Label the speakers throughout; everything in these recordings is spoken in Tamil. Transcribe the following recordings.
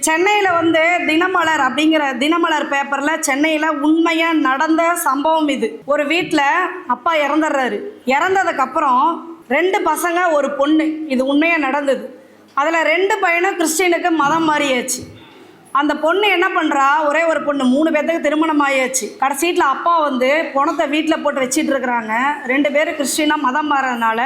Speaker 1: சென்னையில் வந்து தினமலர் அப்படிங்கிற தினமலர் பேப்பரில் சென்னையில் உண்மையாக நடந்த சம்பவம் இது. ஒரு வீட்டில் அப்பா இறந்துடுறாரு. இறந்ததுக்கப்புறம் 2 பசங்க ஒரு பொண்ணு, இது உண்மையாக நடந்தது. அதில் 2 பையனும் கிறிஸ்டினுக்கு மதம் மாறியாச்சு. அந்த பொண்ணு என்ன பண்ணுறா, ஒரே ஒரு பொண்ணு, 3 பேர்த்துக்கு திருமணம் ஆயாச்சு. கடைசீட்டில் அப்பா வந்து பணத்தை வீட்டில் போட்டு வச்சிட்டு இருக்கிறாங்க. 2 பேர் கிறிஸ்டினாக மதம் மாறதுனால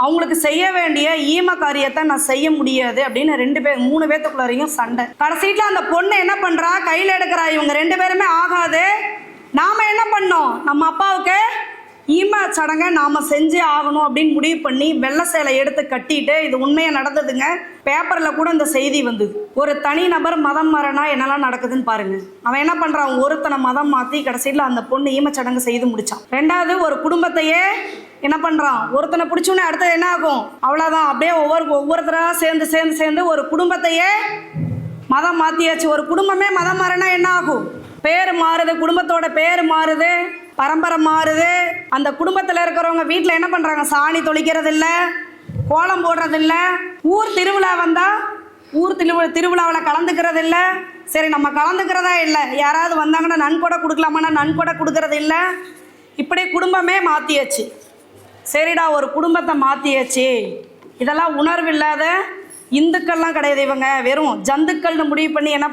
Speaker 1: அவங்களுக்கு செய்ய வேண்டிய ஈம காரியத்தை நான் செய்ய முடியாது அப்படின்னு 3 பேர்த்துக்குள்ளாரையும் சண்டை. கடைசீட்டில் அந்த பொண்ணு என்ன பண்ணுறா, கையில் எடுக்கிறா, இவங்க 2 பேருமே ஆகாது, நாம் என்ன பண்ணோம், நம்ம அப்பாவுக்கு ஈம சடங்கை நாம் செஞ்சே ஆகணும் அப்படின்னு முடிவு பண்ணி வெள்ளை சேலை எடுத்து கட்டிட்டு, இது உண்மையாக நடந்ததுங்க. பேப்பரில் கூட இந்த செய்தி வந்தது. ஒரு தனி நபர் மதம் மாறினா என்னெல்லாம் நடக்குதுன்னு பாருங்க. அவன் என்ன பண்ணுறான், ஒருத்தனை மதம் மாற்றி கடைசியில் அந்த பொண்ணு ஈமச்சடங்கு செய்து முடித்தான். 2வது ஒரு குடும்பத்தையே என்ன பண்ணுறான், ஒருத்தனை பிடிச்சோன்னே அடுத்தது என்ன ஆகும், அவ்வளோதான், அப்படியே ஒவ்வொருத்தராக சேர்ந்து ஒரு குடும்பத்தையே மதம் மாற்றியாச்சு. ஒரு குடும்பமே மதம் மாறினா என்ன ஆகும், பேர் மாறுது, குடும்பத்தோட பேர் மாறுது, பரம்பரை மாறுது. அந்த குடும்பத்தில் இருக்கிறவங்க வீட்டில் என்ன பண்ணுறாங்க, சாணி தொளிக்கிறது இல்லை, கோலம் போடுறது இல்லை, ஊர் திருவிழா வந்தால் ஊர் திருவிழாவில் கலந்துக்கிறது இல்லை. சரி நம்ம கலந்துக்கிறதா இல்லை, யாராவது வந்தாங்கன்னா நன்கொடை கொடுக்கலாமான்னா நன்கொடை கொடுக்கறது இல்லை. இப்படி குடும்பமே மாற்றியாச்சு. சரிடா, ஒரு குடும்பத்தை மாற்றியாச்சு. இதெல்லாம் உணர்வு இல்லாத இந்துக்கள்லாம் கிடையாது, இவங்க வெறும் ஜந்துக்கள்னு முடிவு பண்ணி என்ன